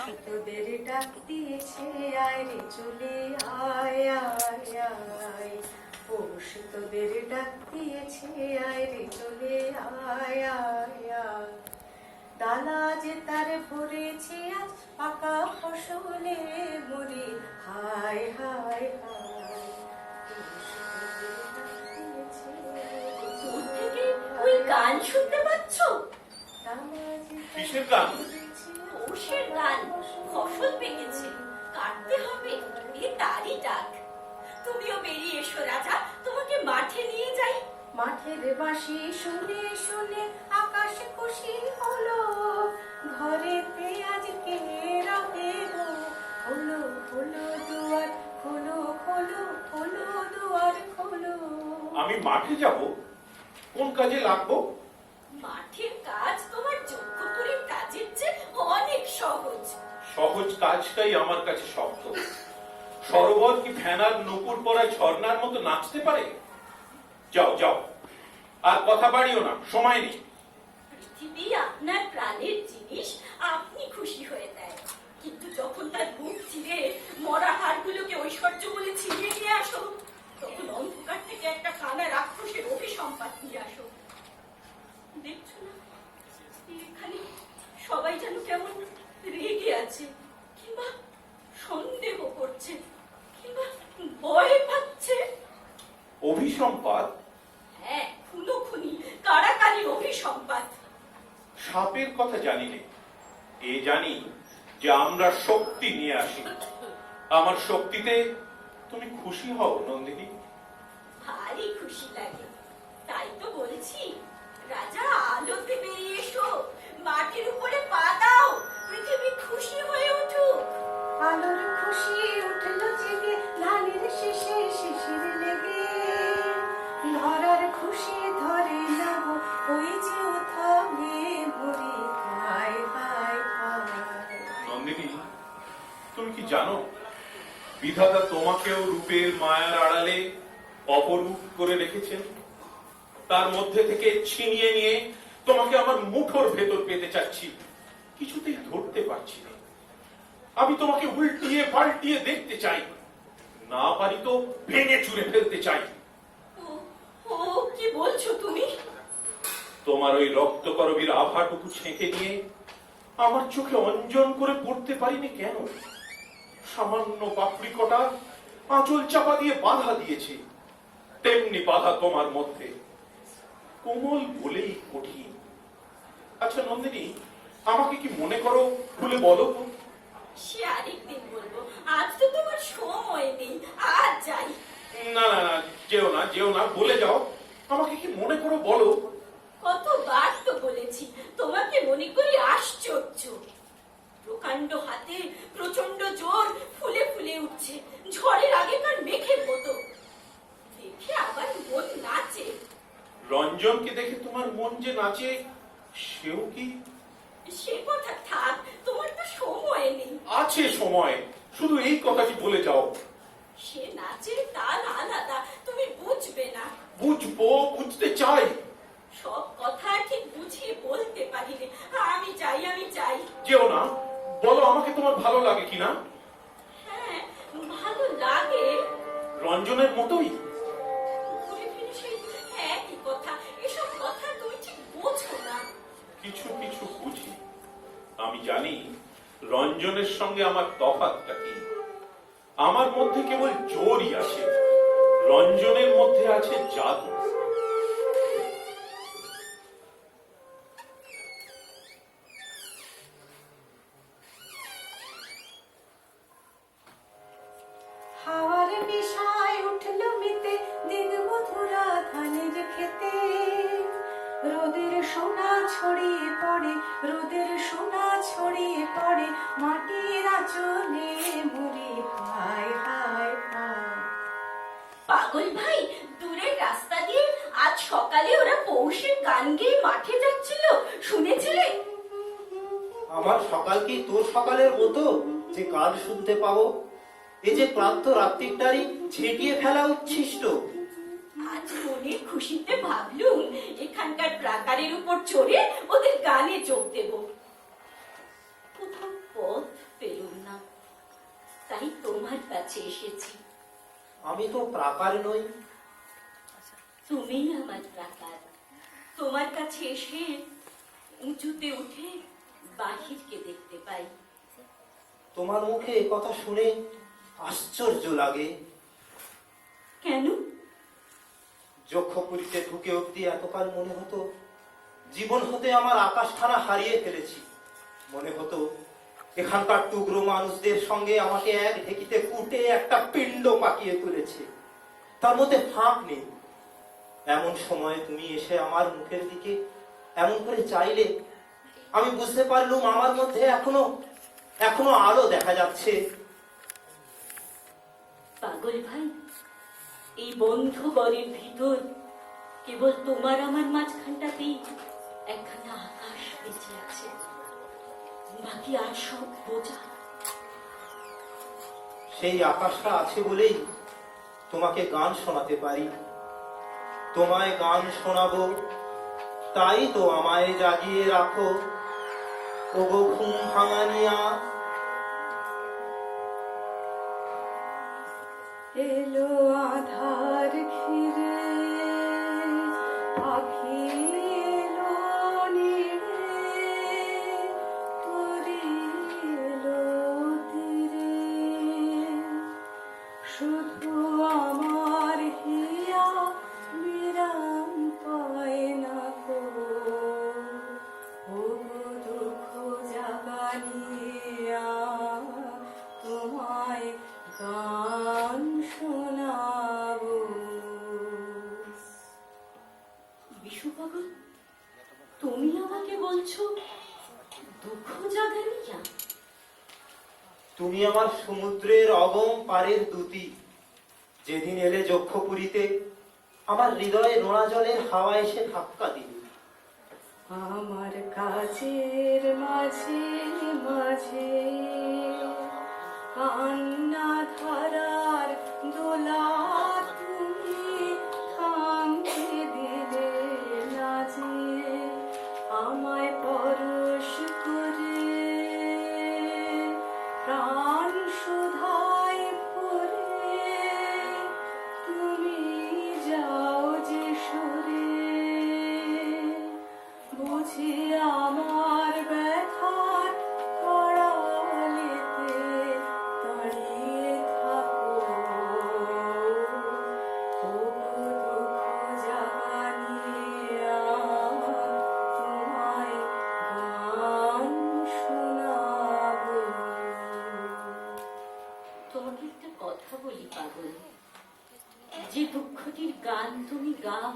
তোদের ডাক দিয়েছে আয় রে চলে আয় আয় আয়, পৌষ তোদের ডাক দিয়েছে আয় রে চলে আয় আয় আয়। ডালা যে তার ভরেছে আজ পাকা ফসলে মরি হায় হায় হায়, দূর থেকে ওই গান শুনতে পাচ্ছ? কিসের গান? পৌষের গান। ফসল পেকেছে, কাটতে হবে, এ তারই ডাক। তুমিও বেরিয়ে এসো রাজা, তোমাকে মাঠে নিয়ে যাই। মাঠের বাঁশি শুনে শুনে আকাশ খুশি হলো, ঘরেতে আজকে রবে গো, খোলো খোলো দুয়ার খোলো খোলো খোলো দুয়ার খোলো। আমি মাঠে যাব? কোন কাজে লাগবো? মাঠের কাজ তোমার যোগ্য করে কাজের চেয়ে অনেক সহজ। সহজ কাজটাই আমার কাছে শক্ত। সরোবর কি ফেনার নূপুর পরা ঝর্ণার মতো নাচতে পারে? যাও যাও, আর কথা বাড়িও না, সময় নেই। পৃথিবী আপনার প্রাণের জিনিস, আপনি খুশি হয়ে দেয়, কিন্তু যখন তার বুক চিরে মরা হাড়গুলোকে ঐশ্বর্য বলে ছিনিয়ে নিয়ে আসো, তখন অন্ধকার থেকে একটা কানা রাক্ষসের অভিসম্পাত নিয়ে আসো। দেখছো না, এখানে সবাই যেন কেমন রেগে আছে, কিংবা সন্দেহ করছে, কিংবা ভয় পাচ্ছে। অভিসম্পাত? হ্যাঁ, খুনোখুনি, কারাকারির অভিসম্পাত। সাপের কথা জানি না, এ জানি যে আমরা শক্তি নিয়ে আসি। আমার শক্তিতে তুমি খুশি হও নন্দিনী? ভারী খুশি লাগে, তাই তো বলছি রাজা, আলোতে বেরিয়ে এসো, মাটির উপরে পা দাও, পৃথিবী খুশি হয়ে উঠুক। আলোর খুশি উঠলো জেগে, ধানের শেষে শিশির লেগে, ধরার খুশি ধরে যাব, ওই যে উঠাবে মরি হায় হায় হায়। নন্দিনী, তুমি কি জানো বিধাতা তোমাকেও রূপের মায়ার আড়ালে অপরূপ করে রেখেছেন? তার মধ্যে থেকে ছিনিয়ে নিয়ে তোমাকে আমার মুঠোর ভেতর পেতে চাচ্ছি, কিছুতেই ধরতে পারছি না। আমি তোমাকে উল্টিয়ে পাল্টিয়ে দেখতে চাই, না পারি তো ভেঙে চুরে ফেলতে চাই। ও কি বলছো তুমি? তোমার ওই রক্তকরবীর আভাটুকু ছেঁকে নিয়ে আমার চোখে অঞ্জন করে পড়তে পারিনি কেন? সামান্য পাপড়ি কটা আঁচল চাপা দিয়ে বাধা দিয়েছে, তেমনি বাধা তোমার মধ্যে, কোমল বলেই কঠিন। আচ্ছা নন্দিনী, আমাকে কি মনে করো খুলে বলো? সে আরেকদিন বলবো, আজ তো তোমার সময় নেই, আজ যাই। না না না, যেও না যেও না, বলে যাও, আমাকে কি মনে করো বলো। কতবার তো বলেছি তোমাকে মনে করি আশ্চর্য। প্রকাণ্ড হাতে প্রচন্ড জোর, ফুলে ফুলে উঠছে, ঝড়ের আগেকার মেঘের মতো। দেখে আবার মন নাচে। রঞ্জনকে দেখে তোমার মন যে নাচে, সেও কি? সে কথা থাক, তোমার তো সময় নেই। আছে সময়, শুধু এই কথাটি বলে যাও। সে নাচের তাল আলাদা, তুমি বুঝবে না। বুঝবো, বুঝতে চাই। সব কথা ঠিক বুঝিয়ে বলতে পারি না। আমি চাই, আমি চাই। যেও না, বলো আমাকে তোমার ভালো লাগে কিনা? হ্যাঁ, ভালো লাগে। রঞ্জনের মতোই? ঘুরে ফিরে সেই একই কথা, এসব কথা তুমি ঠিক বোঝো না। কিছু কিছু বুঝি। আমি জানি রঞ্জনের সঙ্গে আমার তফাৎটা কি। আমার মধ্যে কেবল জোরই আছে, রঞ্জনের মধ্যে আছে জাদু। হাওয়ার নেশায় উঠলো মেতে দিন মধুরা ধানের খেতে, রোদের সোনা ছড়িয়ে পড়ে, রোদের সোনা ছড়িয়ে পড়ে, মাটির আঁচলে মরি হায় হায় হায়। পাগল ভাই, দূরের রাস্তা দিয়ে আজ সকালে ওরা পৌষের গান গেয়ে মাঠে যাচ্ছিল, শুনেছিলে? আমার সকাল কি তোর সকালের মতো যে গান শুনতে পাবো? এই যে ক্লান্ত রাত্রিটারি ছেটিয়ে ফেলা উচ্ছিষ্ট। আজ মনের খুশিতে ভাবলুম এখানকার প্রাকারের উপর চড়ে ওদের গানে যোগ দেব। কোথাও পথ তাই তোমার কাছে এসেছি। আমি তো প্রাকার নই। তুমি আমার প্রাকার। তোমার কাছে এসে উঁচুতে উঠে বাহিরকে দেখতে পাই। তোমার মুখে এ কথা শুনে আশ্চর্য লাগে। কেন? যক্ষপুরীতে ঢুকে অব্দি এতকাল মনে হতো জীবন হতে আমার আকাশখানা হারিয়ে ফেলেছি। মনে হতো এখানকার টুকরো মানুষদের সঙ্গে আমাকে এক ঢেকিতে কুটে একটা পিণ্ড পাকিয়ে তুলেছে, তার মধ্যে ফাঁক নেই। এমন সময় তুমি এসে আমার মুখের দিকে এমন করে চাইলে আমি বুঝতে পারলুম আমার মধ্যে এখনো আলো দেখা যাচ্ছে। পাগল ভাই, এই বন্ধ ঘরের ভিতর কেবল তোমার আমার মাঝখানটাতেই একখানা আকাশ বেঁচে আছে, বাকি আর সব বোঝা। সেই আকাশটা আছে বলেই তোমাকে গান শোনাতে পারি। তোমায় গান শোনাবো, তাই তো আমায় জাগিয়ে রাখো ওগো ঘুম ভাঙানিয়া। এলো আধার ঘিরে পাখি এলো নীড়ে, তরি এলো তীরে, শুধু আমার হিয়া বিরাম পায় না কো, ও দুঃখ জাগানিয়া তোমায় গান শোনাবো। বিশু পাগল, তুমি আমাকে বলছো দুঃখ জাগানিয়া? তুমি আমার সমুদ্রের অগম পারের দূতি। যেদিন এলে যক্ষপুরীতে আমার হৃদয়ে নোনা জলের হাওয়া এসে ধাক্কা দিল। আমার কাজের মাঝে মাঝে কান্না ধারার দোলা তুমি থামতে দিলে না যে, আমায় পরশ করে প্রাণ সুধায় ভরে তুমি যাও যে সরে, বুঝি আমার ব্যথার আড়ালেতে দাঁড়িয়ে থাকো, ও দুঃখ জাগানিয়া তোমায় গান শোনাবো। তোমাকে একটা কথা বলি পাগল, যে দুঃখটির গান তুমি গাও,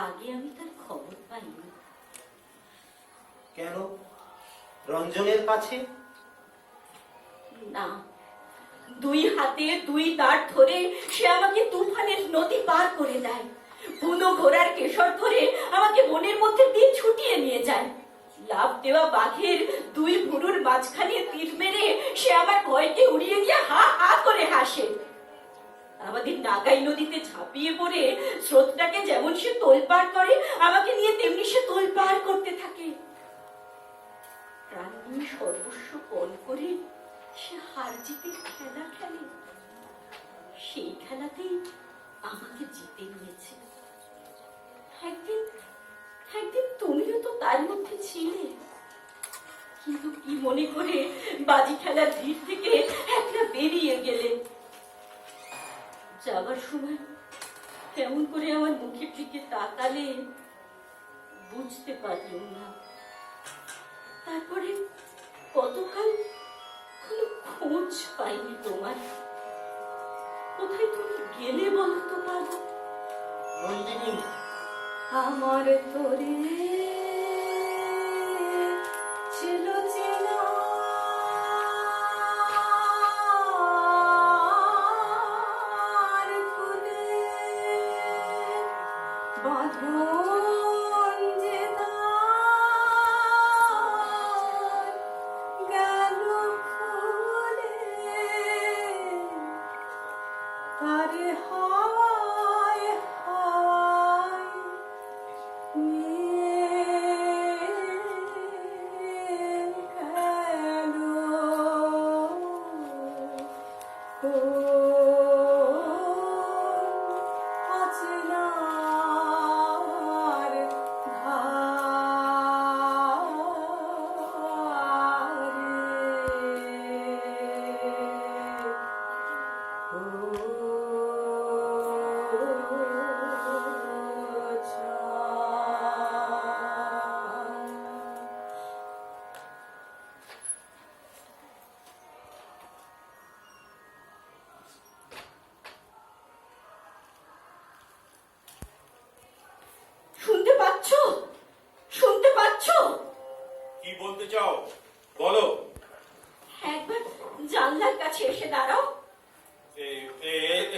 আগে আমি তার খবর পাইনি। কেন? রঞ্জনের কাছে? না, দুই হাতে দুই দাঁড় ধরে সে আমাকে তুফানের নদী পার করে দেয়, বুনো ঘোড়ার কেশর ধরে আমাকে বনের মধ্যে দিয়ে ছুটিয়ে নিয়ে যায়, লাফ দেওয়া বাঘের দুই ভুরুর মাঝখানে তীর মেরে সে আমার ভয়কে উড়িয়ে গিয়ে হা হা করে হাসে। আমাদের নাগাই নদীতে ঝাঁপিয়ে পড়ে স্রোতটাকে যেমন সে তোলপাড় করে, আমাকে নিয়ে তেমনি সে তোলপাড় করতে থাকে। প্রাণ নিয়ে সর্বস্ব পণ করে সে হার জিতের খেলা খেলে। সেই খেলাতেই আমাকে জিতে নিয়েছে। একদিন একদিন তুমিও তো তার মধ্যে ছিলে, কিন্তু কি মনে করে বাজি খেলার ভিড় থেকে একটা বেরিয়ে গেলে। যাবার সময় কেমন করে আমার মুখের দিকে তাকালে বুঝতে পারলাম না। তারপরে কতকাল কোনো খোঁজ পাইনি তোমার। কোথায় তুমি গেলে বলো তো পাগল? নন্দিনী, আমার তোরে ছিল চেনা, বাঁধন যে তার গেল খুলে, তার হাওয়ায় হাওয়ায় নিয়ে গেল।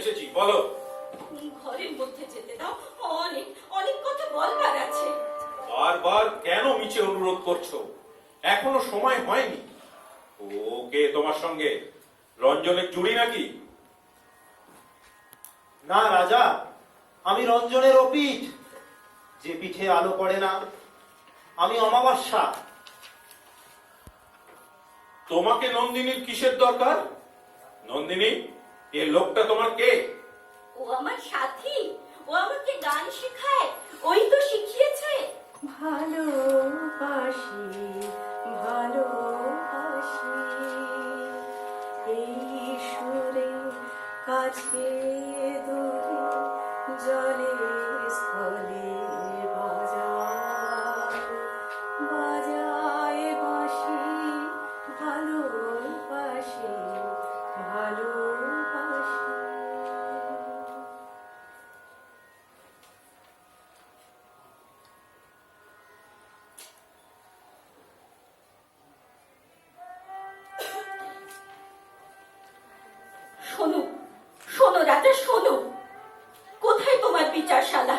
এসেছি, বলো। ঘরের মধ্যে যেতে দাও, অনেক অনেক কথা বলবার আছে। বারবার কেন মিছে অনুরোধ করছো? এখনো সময় হয়নি। ও কে তোমার সঙ্গে? রঞ্জনের চুড়ি নাকি? না রাজা, আমি রঞ্জনের অপিঠ, যে পিঠে আলো পড়ে না। আমি অমাবস্যা। তোমাকে নন্দিনীর কিসের দরকার? নন্দিনী, এ লোকটা তোমার কে? ও আমার সাথী, ও আমাকে গান শেখায়, ওই তো শিখিয়েছে। ভালোবাসি ভালোবাসি এই সুরে কাছে দূরে জলে স্থলে বাজায় বাজায় বাঁশি। ভালোবাসি ভালোবাসি। শোনো শোনো রাজা, শোনো। কোথায় তোমার বিচারশালা?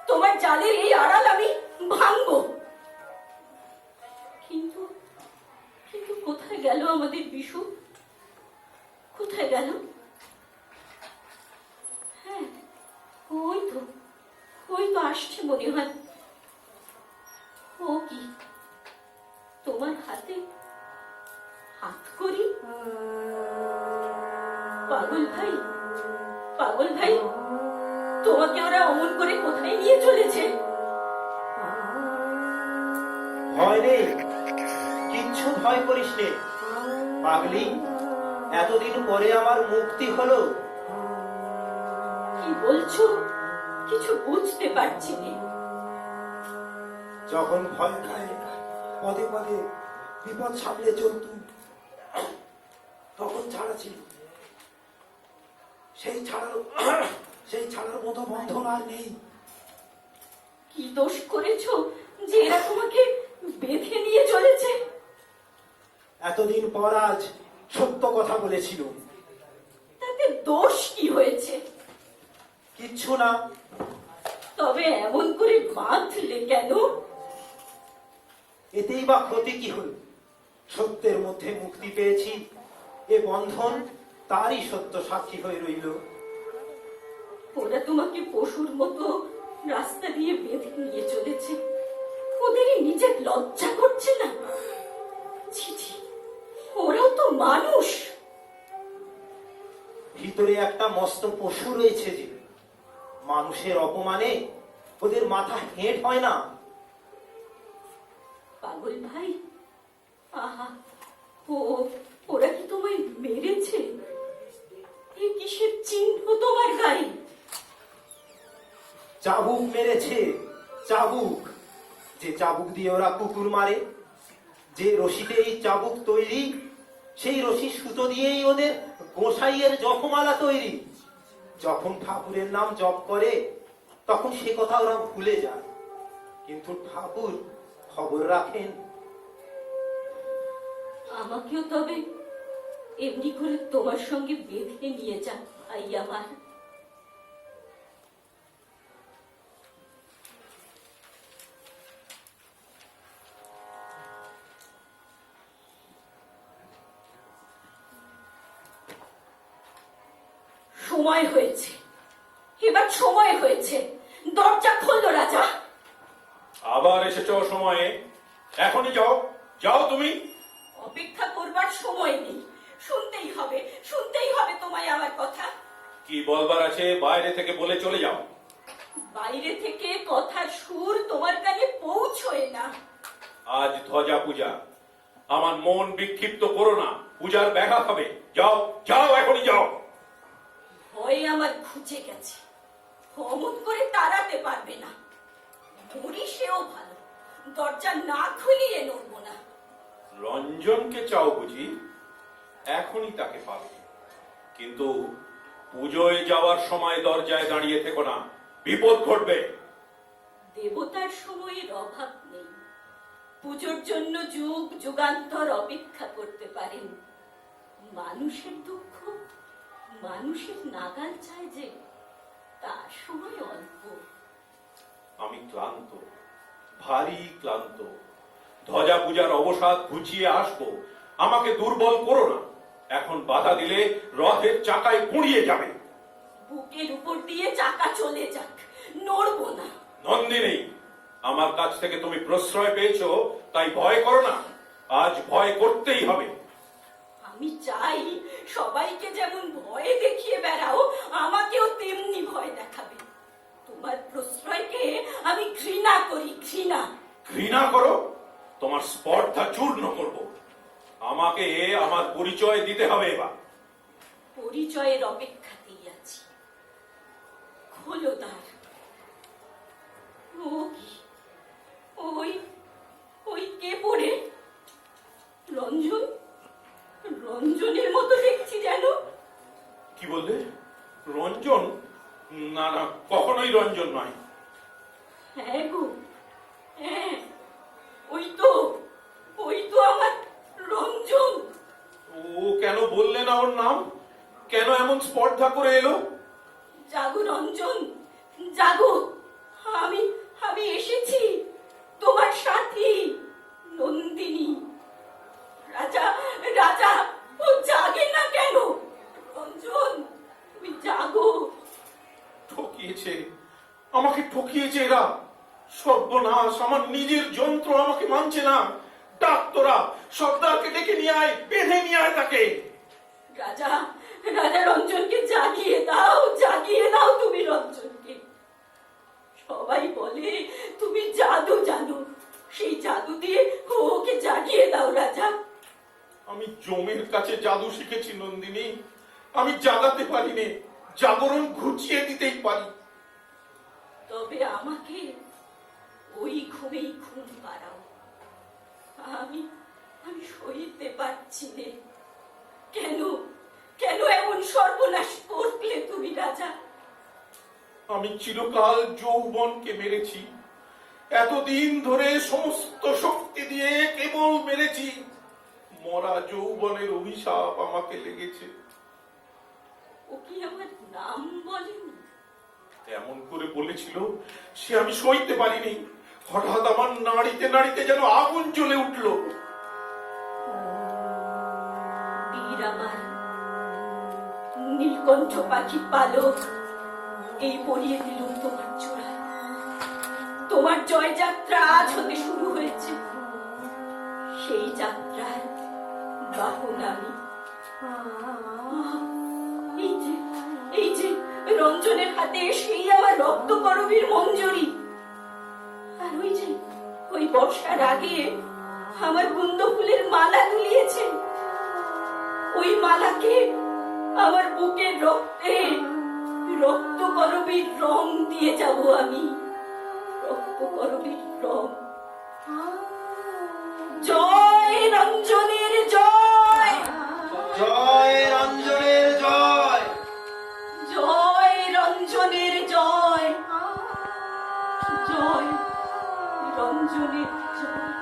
তোমার জালের এই আড়াল আমি ভাঙবো। কিন্তু কিন্তু কোথায় গেল আমাদের বিশু? কোথায় গেল? হ্যাঁ, ওই তো আসছে মনে হয়। ও কি তোমার হাতে হাত করি? পাগল ভাই, পাগল ভাই, তোমাকে ওরা অমন করে কোথায় নিয়ে চলেছে? ভয় নেই, কিচ্ছু ভয় করিস নে পাগলি। এতদিন পরে আমার মুক্তি হলো। কি বলছো? কিছু বুঝতে পারছি না। যখন ভয় খায় পদে পদে বিপদ সামলে চলত, তখন ছাড়া ছিল। সেই ছাড়ার মতো বন্ধন আর নেই। কি দোষ করেছো যে এরা তোমাকে বেঁধে নিয়ে চলেছে? এতদিন পর আজ সত্য কথা বলেছিল। তাতে দোষ কি হয়েছে? কিচ্ছু না। তবে এমন করে বাঁধলে কেন? এতেই বা ক্ষতি কি হল? সত্যের মধ্যে মুক্তি পেয়েছি, এ বন্ধন তারই সত্য সাক্ষী হয়ে রইল। ওরা তোমাকে পশুর মতো রাস্তা দিয়ে বেঁধে নিয়ে চলেছে, ওদেরই নিজের লজ্জা করছে না? ছি ছি, ওরাও তো মানুষ। ভিতরে একটা মস্ত পশু রয়েছে যে, মানুষের অপমানে ওদের মাথা হেঁট হয় না। পাগল ভাই, আহা, ওরা কি তোমায় মেরেছে? এ কিসের চিহ্ন তোমার গায়ে? চাবুক মেরেছে, চাবুক। যে চাবুক দিয়ে ওরা কুকুর মারে, যে রশিতে এই চাবুক তৈরি, সেই রশির সুতো দিয়েই ওদের গোসাইয়ের জপমালা তৈরি। যখন ঠাকুরের নাম জপ করে তখন সে কথা ওরা ভুলে যায়, কিন্তু ঠাকুর খবর রাখেন। আমাকেও তবে এমনি করে তোমার সঙ্গে বেঁধে নিয়ে যান ভাই আমার। সময় হয়েছে, এবার সময় হয়েছে। দরজা খোলো রাজা। আবার এসেছো সময়ে? এখনই যাও, যাও তুমি। অপেক্ষা করবার সময় নেই, শুনতেই হবে তোমায় আমার কথা। কি বলবার আছে বাইরে থেকে বলে চলে যাও। বাইরে থেকে কথার সুর তোমার কানে পৌঁছয় না। আজ ধ্বজা পূজা, আমার মন বিক্ষিপ্ত করো না, পূজার ব্যাঘাত হবে। যাও যাও, এখনই যাও। ভয়ে আমার ঘুচে গেছে, অমন করে তাড়াতে পারবে না। মরি সেও ভালো, দরজা না খুলিয়ে নড়বো না। রঞ্জনকে চাও বুঝি? এখনই তাকে পাবে, কিন্তু পুজোয় যাওয়ার সময় দরজায় দাঁড়িয়ে থেকো না, বিপদ ঘটবে। দেবতার সময়ের অভাব নেই, পুজোর জন্য যুগ যুগান্তর অপেক্ষা করতে পারেন। মানুষের দুঃখ মানুষের নাগাল চায় যে তার সময় অল্প। আমি ক্লান্ত, ভারী ক্লান্ত। ধ্বজা পূজার অবসাদ ঘুচিয়ে আসবো, আমাকে দুর্বল করো না। এখন বাধা দিলে রথের চাকায় গুঁড়িয়ে যাবে। বুকের উপর দিয়ে চাকা চলে যাক, নড়বো না। নন্দিনী, আমার কাছ থেকে তুমি প্রশ্রয় পেয়েছো, তাই ভয় করো না। আজ ভয় করতেই হবে। আমি চাই সবাইকে যেমন ভয় দেখিয়ে বেড়াও, আমাকেও তেমনি ভয় দেখাবে। তোমার প্রশ্রয়কে আমি ঘৃণা করি, ঘৃণা। ঘৃণা করো? তোমার স্পর্ধা চূর্ণ করব। আমাকে আমার পরিচয় দিতে হবে এবার। পরিচয়ের অপেক্ষাতেই আছি। খোলো দ্বার। ও কি, ওই ওই কে পড়ে? রঞ্জন, রঞ্জনের মতো দেখছি যেন। কি বললে? রঞ্জন? না না, কখনোই রঞ্জন নয়। হ্যাঁ গো, হ্যাঁ, ওই তো আমার রঞ্জন। ও কেন বললে না ওর নাম? কেন এমন স্পর্ধা করে এলো? জাগো রঞ্জন, জাগো। আমি এসেছি, তোমার সাথী নন্দিনী। রাজা, রাজা, ও জাগে না কেন? রঞ্জন, তুমি জাগো। ঠকিয়েছে, আমাকে ঠকিয়েছে এরা। সর্বনাশ, আমার নিজের যন্ত্র আমাকে মানছে না। ডাক্তারা, সর্দারকে ডেকে নিয়ে আয়, বেঁধে নিয়ে আয় তাকে। রাজা, রাজা রঞ্জনকে জাগিয়ে দাও, জাগিয়ে দাও তুমি রঞ্জনকে। সবাই বলে তুমি জাদু জানো, সেই জাদু দিয়ে ওকে জাগিয়ে দাও রাজা। আমি জমের কাছে জাদু শিখেছি নন্দিনী। আমি জাগাতে পারি নে, জাগরণ ঘুচিয়ে দিতেই পারি। তবে আমাকে ওই ঘুমেই ঘুম পাড়াও। আমি আমি সইতে পারছি নে। কেন, কেন এমন সর্বনাশ করলে তুমি রাজা? আমি চিরকাল যৌবনকে মেরেছি, এতদিন ধরে সমস্ত শক্তি দিয়ে কেবল মেরেছি। মরা যৌবনের অভিশাপ আমাকে লেগেছে। ও কি আমার নাম বলেনি? এমন করে বলেছিল, সে আমি সইতে পারিনি। হঠাৎ আমার নাড়িতে নাড়িতে যেন আগুন জ্বলে উঠল। বীর আমার, নীলকণ্ঠ পাখি পালক, এই পরিয়ে দিলুম তোমার চূড়ায়। তোমার জয়যাত্রা আজ হতে শুরু হয়েছে। সেই যাত্রায় বাহন আমি। এই যে রঞ্জনের হাতে সেই আমার রক্ত করবীর মঞ্জরি। আর ওই বর্ষার আগে আমার কুন্দ ফুলের মালা দুলিয়েছে। ওই মালাকে আমার বুকের রক্তে রক্ত করবীর রং দিয়ে যাব আমি। রক্ত করবীর রং। জয় রঞ্জনের জয়, জয় রঞ্জনের জয়, জয় রঞ্জনের জয়, জয় রঞ্জনের জয়।